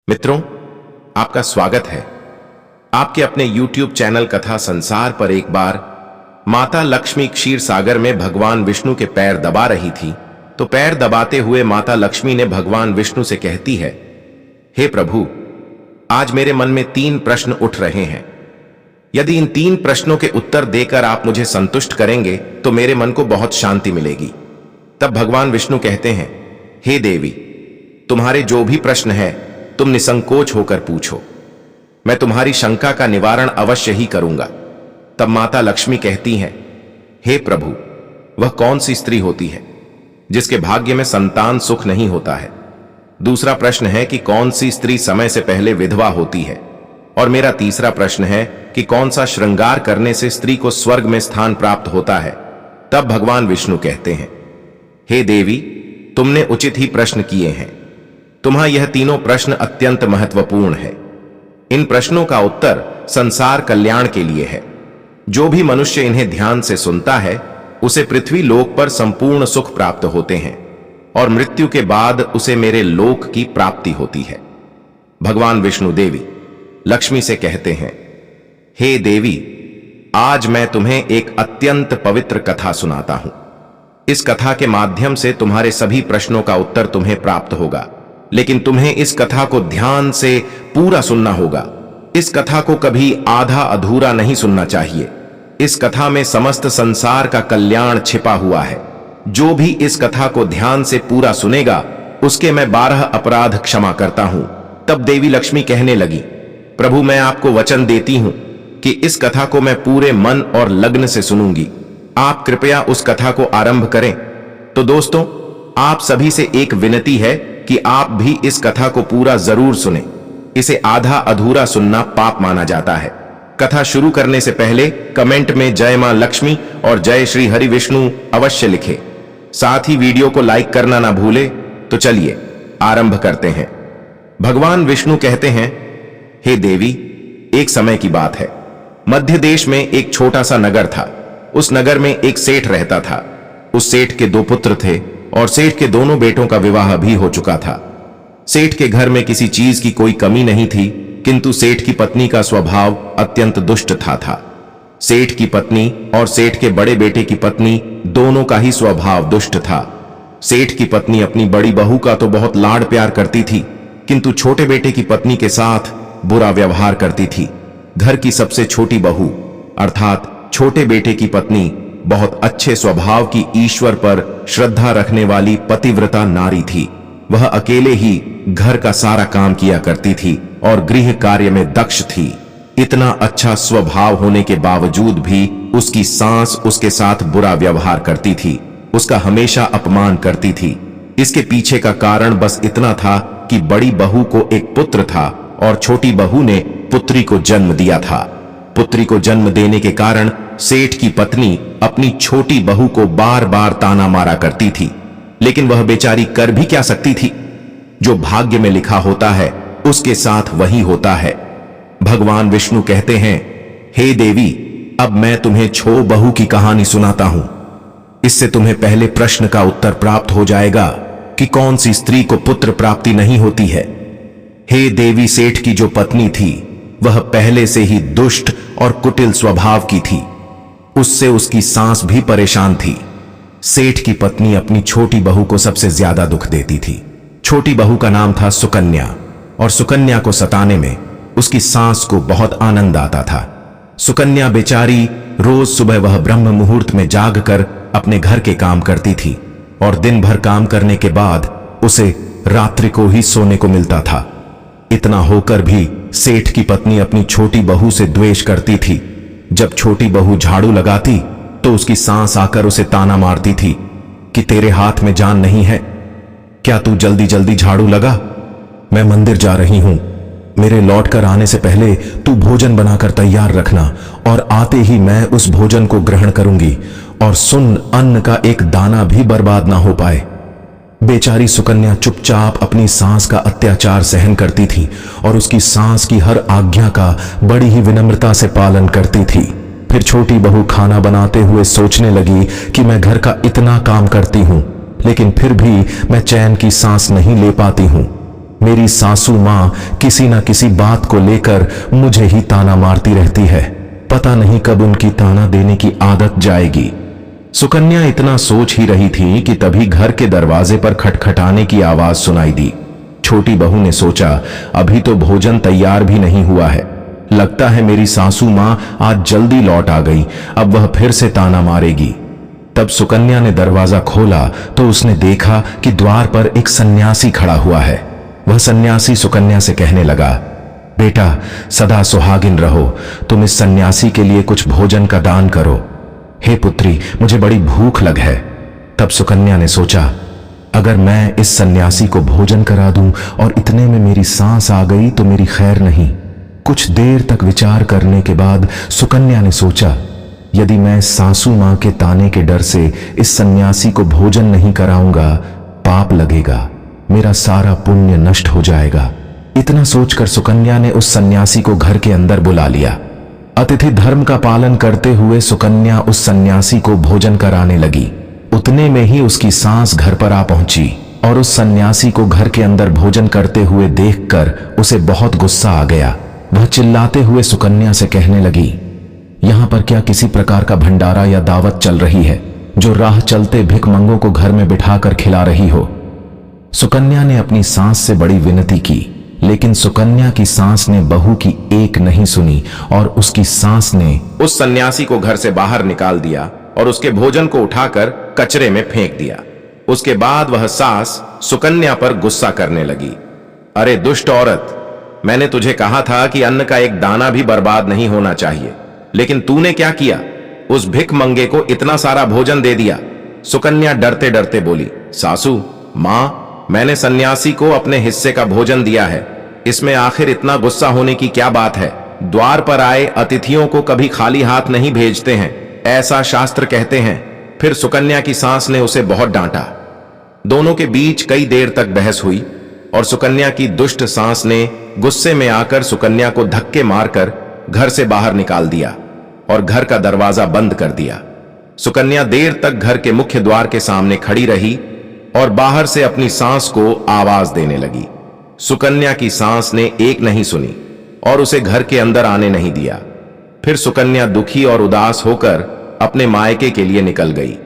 मित्रों, आपका स्वागत है आपके अपने YouTube चैनल कथा संसार पर। एक बार माता लक्ष्मी क्षीर सागर में भगवान विष्णु के पैर दबा रही थी, तो पैर दबाते हुए माता लक्ष्मी ने भगवान विष्णु से कहती है, हे प्रभु, आज मेरे मन में 3 प्रश्न उठ रहे हैं। यदि इन 3 प्रश्नों के उत्तर देकर आप मुझे संतुष्ट करेंगे तो मेरे मन को बहुत शांति मिलेगी। तब भगवान विष्णु कहते हैं, हे देवी, तुम्हारे जो भी प्रश्न है तुम निसंकोच होकर पूछो, मैं तुम्हारी शंका का निवारण अवश्य ही करूंगा। तब माता लक्ष्मी कहती हैं, हे प्रभु, वह कौन सी स्त्री होती है जिसके भाग्य में संतान सुख नहीं होता है? दूसरा प्रश्न है कि कौन सी स्त्री समय से पहले विधवा होती है? और मेरा तीसरा प्रश्न है कि कौन सा श्रृंगार करने से स्त्री को स्वर्ग में स्थान प्राप्त होता है? तब भगवान विष्णु कहते हैं, हे देवी, तुमने उचित ही प्रश्न किए हैं। तुम्हारा यह तीनों प्रश्न अत्यंत महत्वपूर्ण है। इन प्रश्नों का उत्तर संसार कल्याण के लिए है। जो भी मनुष्य इन्हें ध्यान से सुनता है उसे पृथ्वी लोक पर संपूर्ण सुख प्राप्त होते हैं और मृत्यु के बाद उसे मेरे लोक की प्राप्ति होती है। भगवान विष्णु देवी लक्ष्मी से कहते हैं, हे देवी, आज मैं तुम्हें एक अत्यंत पवित्र कथा सुनाता हूं। इस कथा के माध्यम से तुम्हारे सभी प्रश्नों का उत्तर तुम्हें प्राप्त होगा, लेकिन तुम्हें इस कथा को ध्यान से पूरा सुनना होगा। इस कथा को कभी आधा अधूरा नहीं सुनना चाहिए। इस कथा में समस्त संसार का कल्याण छिपा हुआ है। जो भी इस कथा को ध्यान से पूरा सुनेगा उसके मैं 12 अपराध क्षमा करता हूं। तब देवी लक्ष्मी कहने लगी, प्रभु, मैं आपको वचन देती हूं कि इस कथा को मैं पूरे मन और लग्न से सुनूंगी। आप कृपया उस कथा को आरंभ करें। तो दोस्तों, आप सभी से एक विनती है कि आप भी इस कथा को पूरा जरूर सुने। इसे आधा अधूरा सुनना पाप माना जाता है। कथा शुरू करने से पहले कमेंट में जय मां लक्ष्मी और जय श्री हरि विष्णु अवश्य लिखें। साथ ही वीडियो को लाइक करना ना भूले। तो चलिए आरंभ करते हैं। भगवान विष्णु कहते हैं, हे देवी, एक समय की बात है। मध्य देश में एक छोटा सा नगर था। उस नगर में एक सेठ रहता था। उस सेठ के 2 पुत्र थे और सेठ के दोनों बेटों का विवाह भी हो चुका था। सेठ के घर में किसी चीज की कोई कमी नहीं थी, किंतु सेठ की पत्नी का स्वभाव अत्यंत दुष्ट था। सेठ की पत्नी और सेठ के बड़े बेटे की पत्नी दोनों का ही स्वभाव दुष्ट था। सेठ की पत्नी अपनी बड़ी बहू का तो बहुत लाड प्यार करती थी, किंतु छोटे बेटे की पत्नी के साथ बुरा व्यवहार करती थी। घर की सबसे छोटी बहू अर्थात छोटे बेटे की पत्नी बहुत अच्छे स्वभाव की, ईश्वर पर श्रद्धा रखने वाली पतिव्रता नारी थी। वह अकेले ही घर का सारा काम किया करती थी और गृह कार्य में दक्ष थी। इतना अच्छा स्वभाव होने के बावजूद भी उसकी सास उसके साथ बुरा व्यवहार करती थी, उसका हमेशा अपमान करती थी। इसके पीछे का कारण बस इतना था कि बड़ी बहू को एक पुत्र था और छोटी बहू ने पुत्री को जन्म दिया था। पुत्री को जन्म देने के कारण सेठ की पत्नी अपनी छोटी बहू को बार बार ताना मारा करती थी, लेकिन वह बेचारी कर भी क्या सकती थी? जो भाग्य में लिखा होता है उसके साथ वही होता है। भगवान विष्णु कहते हैं, हे देवी, अब मैं तुम्हें छो बहू की कहानी सुनाता हूं। इससे तुम्हें पहले प्रश्न का उत्तर प्राप्त हो जाएगा कि कौन सी स्त्री को पुत्र प्राप्ति नहीं होती है। हे देवी, सेठ की जो पत्नी थी वह पहले से ही दुष्ट और कुटिल स्वभाव की थी। उससे उसकी सास भी परेशान थी। सेठ की पत्नी अपनी छोटी बहू को सबसे ज्यादा दुख देती थी। छोटी बहू का नाम था सुकन्या और सुकन्या को सताने में उसकी सास को बहुत आनंद आता था। सुकन्या बेचारी रोज सुबह वह ब्रह्म मुहूर्त में जागकर अपने घर के काम करती थी और दिन भर काम करने के बाद उसे रात्रि को ही सोने को मिलता था। इतना होकर भी सेठ की पत्नी अपनी छोटी बहू से द्वेष करती थी। जब छोटी बहू झाड़ू लगाती तो उसकी सास आकर उसे ताना मारती थी कि तेरे हाथ में जान नहीं है क्या? तू जल्दी जल्दी झाड़ू लगा, मैं मंदिर जा रही हूं। मेरे लौटकर आने से पहले तू भोजन बनाकर तैयार रखना और आते ही मैं उस भोजन को ग्रहण करूंगी। और सुन, अन्न का एक दाना भी बर्बाद ना हो पाए। बेचारी सुकन्या चुपचाप अपनी सास का अत्याचार सहन करती थी और उसकी सास की हर आज्ञा का बड़ी ही विनम्रता से पालन करती थी। फिर छोटी बहू खाना बनाते हुए सोचने लगी कि मैं घर का इतना काम करती हूं, लेकिन फिर भी मैं चैन की सांस नहीं ले पाती हूं। मेरी सासू माँ किसी न किसी बात को लेकर मुझे ही ताना मारती रहती है। पता नहीं कब उनकी ताना देने की आदत जाएगी। सुकन्या इतना सोच ही रही थी कि तभी घर के दरवाजे पर खटखटाने की आवाज सुनाई दी। छोटी बहू ने सोचा, अभी तो भोजन तैयार भी नहीं हुआ है, लगता है मेरी सासू माँ आज जल्दी लौट आ गई, अब वह फिर से ताना मारेगी। तब सुकन्या ने दरवाजा खोला तो उसने देखा कि द्वार पर एक सन्यासी खड़ा हुआ है। वह सन्यासी सुकन्या से कहने लगा, बेटा सदा सुहागिन रहो, तुम इस सन्यासी के लिए कुछ भोजन का दान करो। हे पुत्री, मुझे बड़ी भूख लग है। तब सुकन्या ने सोचा, अगर मैं इस सन्यासी को भोजन करा दूं और इतने में मेरी सांस आ गई तो मेरी खैर नहीं। कुछ देर तक विचार करने के बाद सुकन्या ने सोचा, यदि मैं सासू मां के ताने के डर से इस सन्यासी को भोजन नहीं कराऊंगा, पाप लगेगा, मेरा सारा पुण्य नष्ट हो जाएगा। इतना सोचकर सुकन्या ने उस सन्यासी को घर के अंदर बुला लिया। अतिथि धर्म का पालन करते हुए सुकन्या उस सन्यासी को भोजन कराने लगी। उतने में ही उसकी सास घर पर आ पहुंची और उस सन्यासी को घर के अंदर भोजन करते हुए देखकर उसे बहुत गुस्सा आ गया। वह चिल्लाते हुए सुकन्या से कहने लगी, यहां पर क्या किसी प्रकार का भंडारा या दावत चल रही है जो राह चलते भिखमंगों को घर में बिठाकर खिला रही हो? सुकन्या ने अपनी सास से बड़ी विनती की, लेकिन सुकन्या की सास ने बहू की एक नहीं सुनी और उसकी सास ने उस सन्यासी को घर से बाहर निकाल दिया और उसके भोजन को उठाकर कचरे में फेंक दिया। उसके बाद वह सास सुकन्या पर गुस्सा करने लगी, अरे दुष्ट औरत, मैंने तुझे कहा था कि अन्न का एक दाना भी बर्बाद नहीं होना चाहिए, लेकिन तूने क्या किया, उस भिखमंगे को इतना सारा भोजन दे दिया। सुकन्या डरते डरते बोली, सासू मां, मैंने सन्यासी को अपने हिस्से का भोजन दिया है, इसमें आखिर इतना गुस्सा होने की क्या बात है? द्वार पर आए अतिथियों को कभी खाली हाथ नहीं भेजते हैं, ऐसा शास्त्र कहते हैं। फिर सुकन्या की सास ने उसे बहुत डांटा। दोनों के बीच कई देर तक बहस हुई और सुकन्या की दुष्ट सास ने गुस्से में आकर सुकन्या को धक्के मारकर घर से बाहर निकाल दिया और घर का दरवाजा बंद कर दिया। सुकन्या देर तक घर के मुख्य द्वार के सामने खड़ी रही और बाहर से अपनी सास को आवाज देने लगी। सुकन्या की सास ने एक नहीं सुनी और उसे घर के अंदर आने नहीं दिया। फिर सुकन्या दुखी और उदास होकर अपने मायके के लिए निकल गई।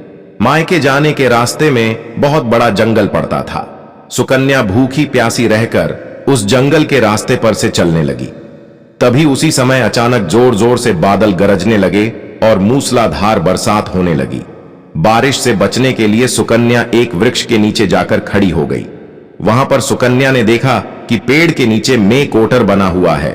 मायके जाने के रास्ते में बहुत बड़ा जंगल पड़ता था। सुकन्या भूखी प्यासी रहकर उस जंगल के रास्ते पर से चलने लगी। तभी उसी समय अचानक जोर जोर से बादल गरजने लगे और मूसलाधार बरसात होने लगी। बारिश से बचने के लिए सुकन्या एक वृक्ष के नीचे जाकर खड़ी हो गई। वहां पर सुकन्या ने देखा कि पेड़ के नीचे में कोटर बना हुआ है।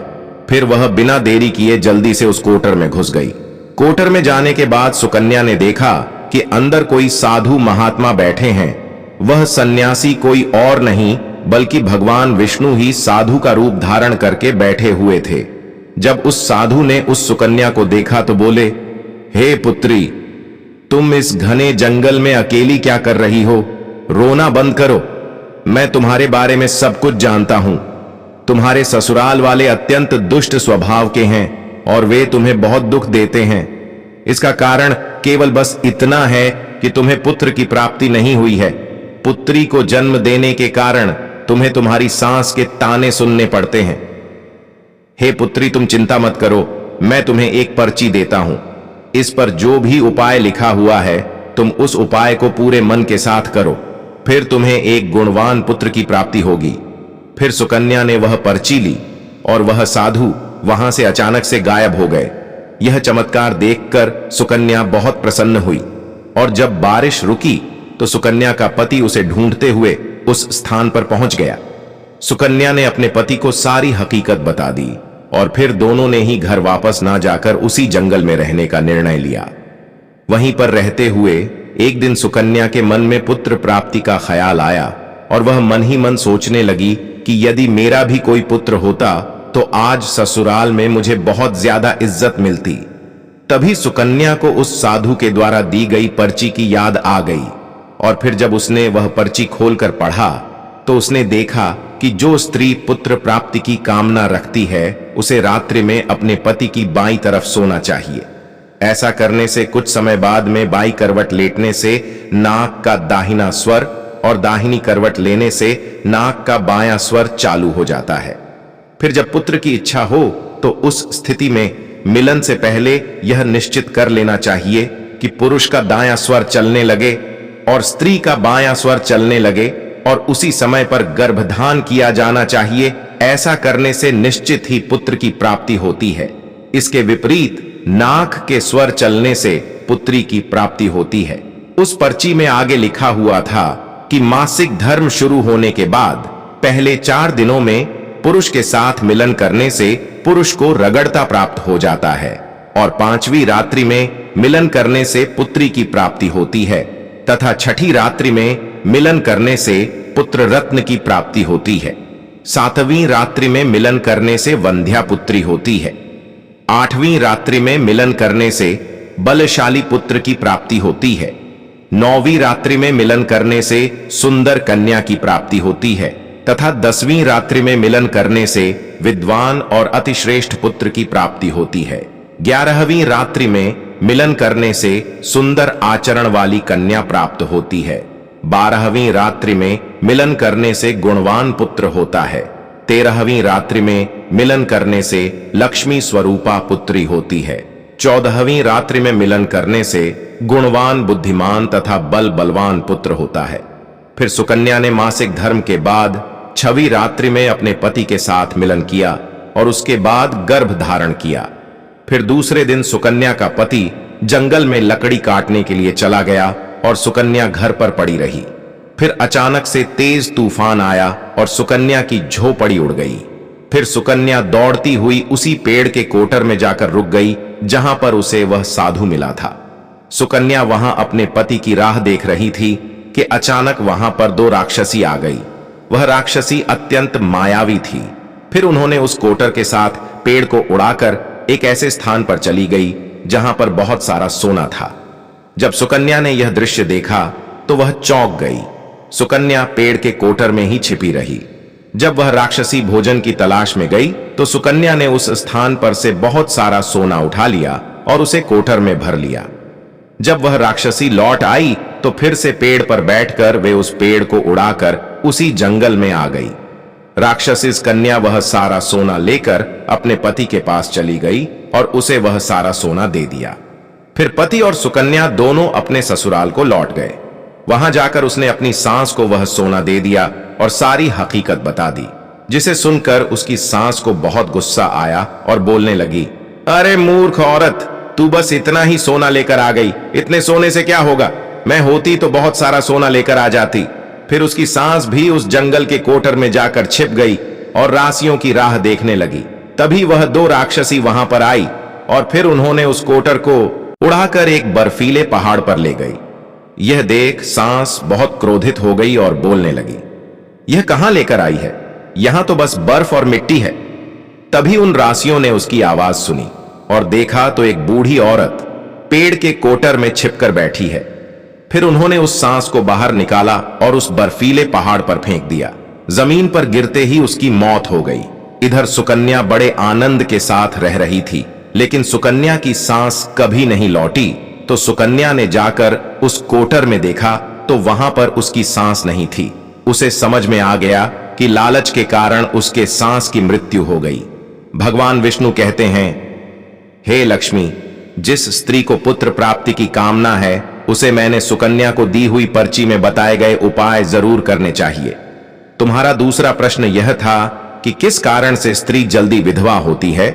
फिर वह बिना देरी किए जल्दी से उस कोटर में घुस गई। कोटर में जाने के बाद सुकन्या ने देखा कि अंदर कोई साधु महात्मा बैठे हैं। वह सन्यासी कोई और नहीं बल्कि भगवान विष्णु ही साधु का रूप धारण करके बैठे हुए थे। जब उस साधु ने उस सुकन्या को देखा तो बोले, हे पुत्री, तुम इस घने जंगल में अकेली क्या कर रही हो? रोना बंद करो, मैं तुम्हारे बारे में सब कुछ जानता हूं। तुम्हारे ससुराल वाले अत्यंत दुष्ट स्वभाव के हैं और वे तुम्हें बहुत दुख देते हैं। इसका कारण केवल बस इतना है कि तुम्हें पुत्र की प्राप्ति नहीं हुई है। पुत्री को जन्म देने के कारण तुम्हें तुम्हारी सास के ताने सुनने पड़ते हैं। हे पुत्री, तुम चिंता मत करो, मैं तुम्हें एक पर्ची देता हूं। इस पर जो भी उपाय लिखा हुआ है, तुम उस उपाय को पूरे मन के साथ करो, फिर तुम्हें एक गुणवान पुत्र की प्राप्ति होगी। फिर सुकन्या ने वह पर्ची ली और वह साधु वहां से अचानक से गायब हो गए। यह चमत्कार देखकर सुकन्या बहुत प्रसन्न हुई और जब बारिश रुकी तो सुकन्या का पति उसे ढूंढते हुए उस स्थान पर पहुंच गया। सुकन्या ने अपने पति को सारी हकीकत बता दी और फिर दोनों ने ही घर वापस ना जाकर उसी जंगल में रहने का निर्णय लिया। वहीं पर रहते हुए एक दिन सुकन्या के मन में पुत्र प्राप्ति का ख्याल आया और वह मन ही मन सोचने लगी कि यदि मेरा भी कोई पुत्र होता तो आज ससुराल में मुझे बहुत ज्यादा इज्जत मिलती। तभी सुकन्या को उस साधु के द्वारा दी गई पर्ची की याद आ गई और फिर जब उसने वह पर्ची खोलकर पढ़ा तो उसने देखा कि जो स्त्री पुत्र प्राप्ति की कामना रखती है उसे रात्रि में अपने पति की बाईं तरफ सोना चाहिए। ऐसा करने से कुछ समय बाद में बाईं करवट लेटने से नाक का दाहिना स्वर और दाहिनी करवट लेने से नाक का बायां स्वर चालू हो जाता है। फिर जब पुत्र की इच्छा हो तो उस स्थिति में मिलन से पहले यह निश्चित कर लेना चाहिए कि पुरुष का दायां स्वर चलने लगे और स्त्री का बायां स्वर चलने लगे और उसी समय पर गर्भधान किया जाना चाहिए। ऐसा करने से निश्चित ही पुत्र की प्राप्ति होती है। इसके विपरीत नाक के स्वर चलने से पुत्री की प्राप्ति होती है। उस पर्ची में आगे लिखा हुआ था कि मासिक धर्म शुरू होने के बाद पहले 4 दिनों में पुरुष के साथ मिलन करने से पुरुष को रगड़ता प्राप्त हो जाता है और 5वीं रात्रि में मिलन करने से पुत्री की प्राप्ति होती है तथा 6ठी रात्रि में मिलन करने से पुत्र रत्न की प्राप्ति होती है। 7वीं रात्रि में मिलन करने से वंध्या पुत्री होती है। 8वीं रात्रि में मिलन करने से बलशाली पुत्र की प्राप्ति होती है। 9वीं रात्रि में मिलन करने से सुंदर कन्या की प्राप्ति होती है तथा 10वीं रात्रि में मिलन करने से विद्वान और अतिश्रेष्ठ पुत्र की प्राप्ति होती है। 11वीं रात्रि में मिलन करने से सुंदर आचरण वाली कन्या प्राप्त होती है। 12वीं रात्रि में मिलन करने से गुणवान पुत्र होता है। 13वीं रात्रि में मिलन करने से लक्ष्मी स्वरूपा पुत्री होती है। 14वीं रात्रि में मिलन करने से गुणवान बुद्धिमान तथा बलवान पुत्र होता है। फिर सुकन्या ने मासिक धर्म के बाद 6वीं रात्रि में अपने पति के साथ मिलन किया और उसके बाद गर्भ धारण किया। फिर दूसरे दिन सुकन्या का पति जंगल में लकड़ी काटने के लिए चला गया और सुकन्या घर पर पड़ी रही। फिर अचानक से तेज तूफान आया और सुकन्या की झोपड़ी उड़ गई। फिर सुकन्या दौड़ती हुई उसी पेड़ के कोटर में जाकर रुक गई जहां पर उसे वह साधु मिला था। सुकन्या वहां अपने पति की राह देख रही थी कि अचानक वहां पर 2 राक्षसी आ गई। वह राक्षसी अत्यंत मायावी थी। फिर उन्होंने उस कोटर के साथ पेड़ को उड़ाकर एक ऐसे स्थान पर चली गई जहां पर बहुत सारा सोना था। जब सुकन्या ने यह दृश्य देखा तो वह चौंक गई। सुकन्या पेड़ के कोटर में ही छिपी रही। जब वह राक्षसी भोजन की तलाश में गई तो सुकन्या ने उस स्थान पर से बहुत सारा सोना उठा लिया और उसे कोटर में भर लिया। जब वह राक्षसी लौट आई तो फिर से पेड़ पर बैठकर वे उस पेड़ को उड़ाकर उसी जंगल में आ गई। राक्षसी कन्या वह सारा सोना लेकर अपने पति के पास चली गई और उसे वह सारा सोना दे दिया। फिर पति और सुकन्या दोनों अपने ससुराल को लौट गए। वहां जाकर उसने अपनी सास को वह सोना दे दिया और सारी हकीकत बता दी, जिसे सुनकर उसकी सास को बहुत गुस्सा आया और बोलने लगी, अरे मूर्ख औरत, तू बस इतना ही सोना लेकर आ गई। इतने सोने से क्या होगा? मैं होती तो बहुत सारा सोना लेकर आ जाती। फिर उसकी सास भी उस जंगल के कोटर में जाकर छिप गई और राशियों की राह देखने लगी। तभी वह 2 राक्षसी वहां पर आई और फिर उन्होंने उस कोटर को उड़ाकर एक बर्फीले पहाड़ पर ले गई। यह देख सास बहुत क्रोधित हो गई और बोलने लगी, यह कहां लेकर आई है? यहां तो बस बर्फ और मिट्टी है। तभी उन राशियों ने उसकी आवाज सुनी और देखा तो एक बूढ़ी औरत पेड़ के कोटर में छिपकर बैठी है। फिर उन्होंने उस सांस को बाहर निकाला और उस बर्फीले पहाड़ पर फेंक दिया। जमीन पर गिरते ही उसकी मौत हो गई। इधर सुकन्या बड़े आनंद के साथ रह रही थी, लेकिन सुकन्या की सांस कभी नहीं लौटी। तो सुकन्या ने जाकर उस कोटर में देखा तो वहां पर उसकी सांस नहीं थी। उसे समझ में आ गया कि लालच के कारण उसके सांस की मृत्यु हो गई। भगवान विष्णु कहते हैं, हे लक्ष्मी, जिस स्त्री को पुत्र प्राप्ति की कामना है उसे मैंने सुकन्या को दी हुई पर्ची में बताए गए उपाय जरूर करने चाहिए। तुम्हारा दूसरा प्रश्न यह था कि किस कारण से स्त्री जल्दी विधवा होती है।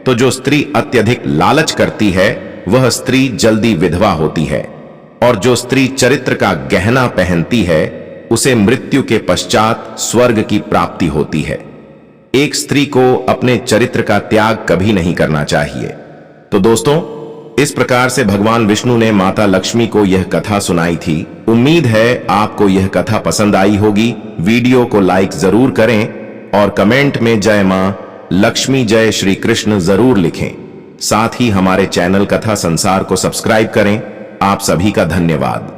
तो जो स्त्री अत्यधिक लालच करती है वह स्त्री जल्दी विधवा होती है, और जो स्त्री चरित्र का गहना पहनती है उसे मृत्यु के पश्चात स्वर्ग की प्राप्ति होती है। एक स्त्री को अपने चरित्र का त्याग कभी नहीं करना चाहिए। तो दोस्तों, इस प्रकार से भगवान विष्णु ने माता लक्ष्मी को यह कथा सुनाई थी। उम्मीद है आपको यह कथा पसंद आई होगी। वीडियो को लाइक जरूर करें और कमेंट में जय मां लक्ष्मी, जय श्री कृष्ण जरूर लिखें। साथ ही हमारे चैनल कथा संसार को सब्सक्राइब करें। आप सभी का धन्यवाद।